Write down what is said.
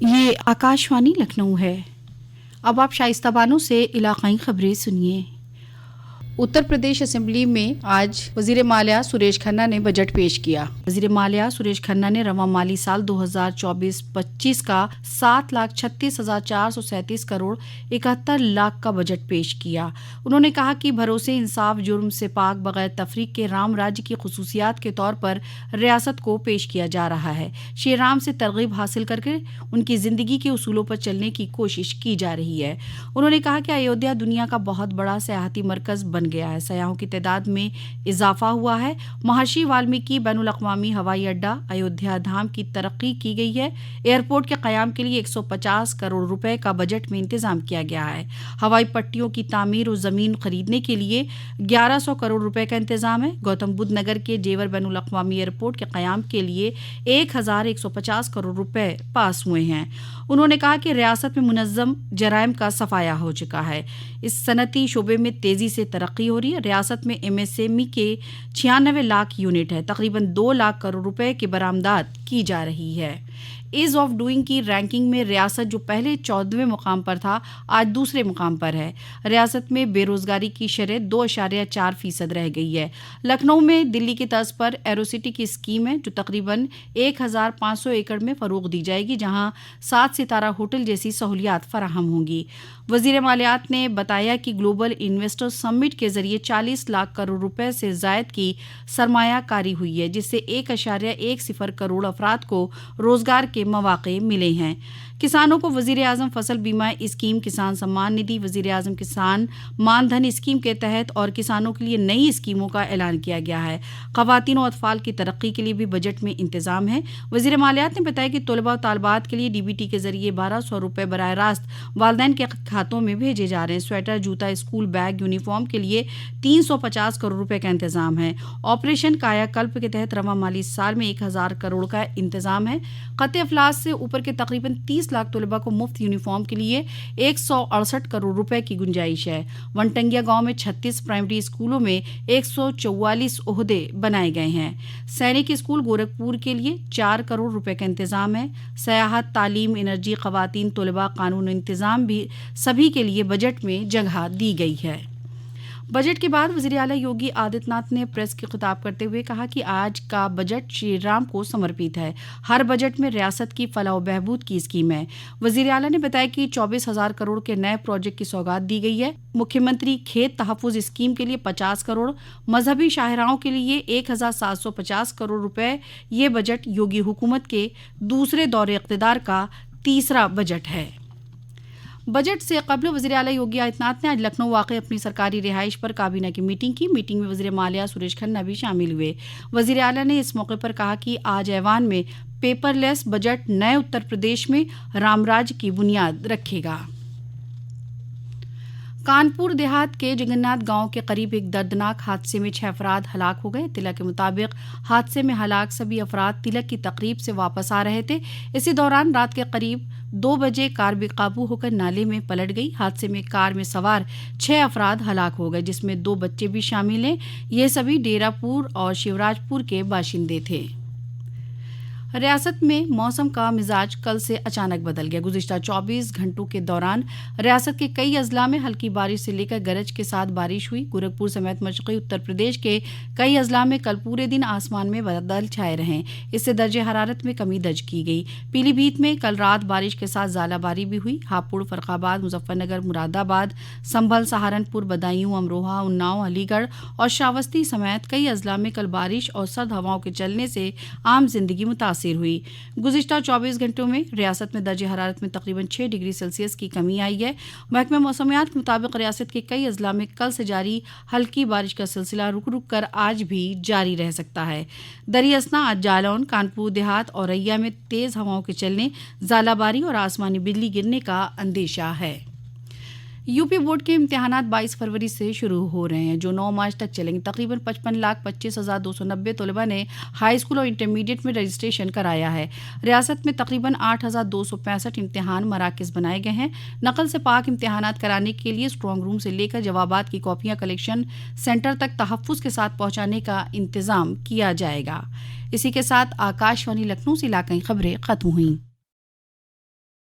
یہ آکاشوانی لکھنؤ ہے۔ اب آپ شائستہ بانو سے علاقائی خبریں سنیے۔ اتر پردیش اسمبلی میں آج وزیر مالیہ سریش کھنہ نے بجٹ پیش کیا۔ وزیر مالیہ سریش کھنہ نے رواں مالی سال 2024-25 کا 7,36,437 کروڑ 71 لاکھ کا بجٹ پیش کیا۔ انہوں نے کہا کہ بھروسے، انصاف، جرم سے پاک، بغیر تفریق کے رام راج کی خصوصیات کے طور پر ریاست کو پیش کیا جا رہا ہے۔ شری رام سے ترغیب حاصل کر کے ان کی زندگی کے اصولوں پر چلنے کی کوشش کی جا رہی ہے۔ انہوں نے کہا کہ ایودھیا دنیا کا بہت بڑا سیاحتی مرکز بن گیا ہے۔ سیاحوں کی تعداد میں اضافہ ہوا ہے۔ مہرشی والمیکی بین الاقوامی ہوائی اڈہ، ایودھیا دھام کی ترقی کی گئی ہے۔ ایئرپورٹ کے قیام کے لیے 150 کروڑ روپے کا بجٹ میں انتظام کیا گیا ہے۔ ہوائی پٹیوں کی تعمیر اور زمین خریدنے کے لیے 1100 کروڑ روپے کا انتظام ہے۔ گوتم بدھ نگر کے جیور بین الاقوامی ایئرپورٹ کے قیام کے لیے 1150 کروڑ روپے پاس ہوئے ہیں۔ انہوں نے کہا کہ ریاست میں منظم جرائم کا صفایا ہو چکا ہے۔ اس صنعتی شعبے میں تیزی سے ترقی ہو رہی ہے۔ ریاست میں MSME کے 96 لاکھ یونٹ ہے۔ تقریباً 2 لاکھ کروڑ روپے کی برآمدات کی جا رہی ہے۔ ایز آف ڈوئنگ کی رینکنگ میں ریاست جو پہلے 14ویں مقام پر تھا، آج دوسرے مقام پر ہے۔ ریاست میں بے روزگاری کی شرح 2.4% رہ گئی ہے۔ لکھنؤ میں دلی کی طرز پر ایروسٹی کی اسکیم ہے جو تقریباً 1500 ایکڑ میں فروغ دی جائے گی، جہاں 7 ستارہ ہوٹل جیسی سہولیات فراہم ہوں گی۔ وزیر مالیات نے بتایا کہ گلوبل انویسٹر سمٹ کے ذریعے 40 لاکھ کروڑ روپے سے زائد کی سرمایہ کاری ہوئی ہے، جس سے 1.10 کروڑ افراد کو روزگار کے مواقع ملے ہیں۔ کسانوں کو وزیر اعظم فصل بیمہ اسکیم، کسان سمان ندھی، وزیر اعظم کسان مان دھن اسکیم کے تحت اور کسانوں کے لیے نئی اسکیموں کا اعلان کیا گیا ہے۔ خواتین و اطفال کی ترقی کے لیے بھی بجٹ میں انتظام ہے۔ وزیر مالیات نے بتایا کہ طلباء و طالبات کے لیے DBT کے ذریعے 1200 روپے براہ راست والدین کے کھاتوں میں بھیجے جا رہے ہیں۔ سویٹر، جوتا، اسکول بیگ، یونیفارم کے لیے 350 کروڑ روپے کا انتظام ہے۔ آپریشن کایا کلپ کے تحت رواں مالی سال میں 1000 کروڑ کا انتظام ہے۔ قطع افلاس سے اوپر کے تقریباً 30 لاکھ طلباء کو مفت یونیفارم کے لیے 168 کروڑ روپے کی گنجائش ہے۔ ونٹنگیا گاؤں میں 36 پرائمری اسکولوں میں 144 عہدے بنائے گئے ہیں۔ سینک اسکول گورکھپور کے لیے 4 کروڑ روپے کا انتظام ہے۔ سیاحت، تعلیم، انرجی، خواتین، طلباء، قانون و انتظام بھی سبھی کے لیے بجٹ میں جگہ دی گئی ہے۔ بجٹ کے بعد وزیر اعلیٰ یوگی آدتیہ ناتھ نے پریس کی خطاب کرتے ہوئے کہا کہ آج کا بجٹ شری رام کو سمرپت ہے۔ ہر بجٹ میں ریاست کی فلاح و بہبود کی اسکیم ہے۔ وزیر اعلیٰ نے بتایا کہ 24,000 کروڑ کے نئے پروجیکٹ کی سوغات دی گئی ہے۔ مکھیہ منتری کھیت تحفظ اسکیم کے لیے 50 کروڑ، مذہبی شاہراہوں کے لیے 1,750 کروڑ روپے۔ یہ بجٹ یوگی حکومت کے دوسرے دور اقتدار کا تیسرا بجٹ ہے۔ بجٹ سے قبل وزیر اعلیٰ یوگی آدتیہ ناتھ نے آج لکھنؤ واقع اپنی سرکاری رہائش پر کابینہ کی میٹنگ کی۔ میٹنگ میں وزیر مالیہ سریش کھنہ بھی شامل ہوئے۔ وزیر اعلیٰ نے اس موقع پر کہا کہ آج ایوان میں پیپر لیس بجٹ نئے اتر پردیش میں رام راج کی بنیاد رکھے گا۔ کانپور دیہات کے جگناتھ گاؤں کے قریب ایک دردناک حادثے میں 6 افراد ہلاک ہو گئے۔ اطلاع کے مطابق حادثے میں ہلاک سبھی افراد تلک کی تقریب سے واپس آ رہے تھے۔ اسی دوران رات کے قریب 2 بجے کار بے قابو ہو کر نالے میں پلٹ گئی۔ حادثے میں کار میں سوار 6 افراد ہلاک ہو گئے، جس میں 2 بچے بھی شامل ہیں۔ یہ سبھی ڈیرہ پور اور شیوراج پور کے باشندے تھے۔ ریاست میں موسم کا مزاج کل سے اچانک بدل گیا۔ گزشتہ 24 گھنٹوں کے دوران ریاست کے کئی اضلاع میں ہلکی بارش سے لے کر گرج کے ساتھ بارش ہوئی۔ گورکھپور سمیت مشرقی اتر پردیش کے کئی اضلاع میں کل پورے دن آسمان میں بادل چھائے رہے۔ اس سے درجہ حرارت میں کمی درج کی گئی۔ پیلی بھیت میں کل رات بارش کے ساتھ ژالہ باری بھی ہوئی۔ ہاپوڑ، فرخ آباد، مظفر نگر، مراد آباد، سنبھل، سہارنپور، بدایوں، امروہہ، اناؤ، علی گڑھ اور شراوتی سمیت کئی اضلاع میں کل بارش اور سرد ہواؤں کے چلنے سے عام زندگی متاثر ہوئی۔ گزشتہ 24 گھنٹوں میں ریاست میں درجہ حرارت میں تقریباً 6 ڈگری سیلسیس کی کمی آئی ہے۔ محکمہ موسمیات کے مطابق ریاست کے کئی اضلاع میں کل سے جاری ہلکی بارش کا سلسلہ رک رک کر آج بھی جاری رہ سکتا ہے۔ دریں اثنا آج جالون، کانپور دیہات اور ریا میں تیز ہواؤں کے چلنے، ژالہ باری اور آسمانی بجلی گرنے کا اندیشہ ہے۔ UP بورڈ کے امتحانات 22 فروری سے شروع ہو رہے ہیں، جو 9 مارچ تک چلیں گے۔ تقریباً 55,25,290 طلباء نے ہائی اسکول اور انٹرمیڈیٹ میں رجسٹریشن کرایا ہے۔ ریاست میں تقریباً 8,265 امتحان مراکز بنائے گئے ہیں۔ نقل سے پاک امتحانات کرانے کے لیے اسٹرانگ روم سے لے کر جوابات کی کاپیاں کلیکشن سینٹر تک تحفظ کے ساتھ پہنچانے کا انتظام کیا جائے گا۔ اسی کے ساتھ آکاشوانی لکھنؤ سے علاقائی خبریں ختم ہوئیں۔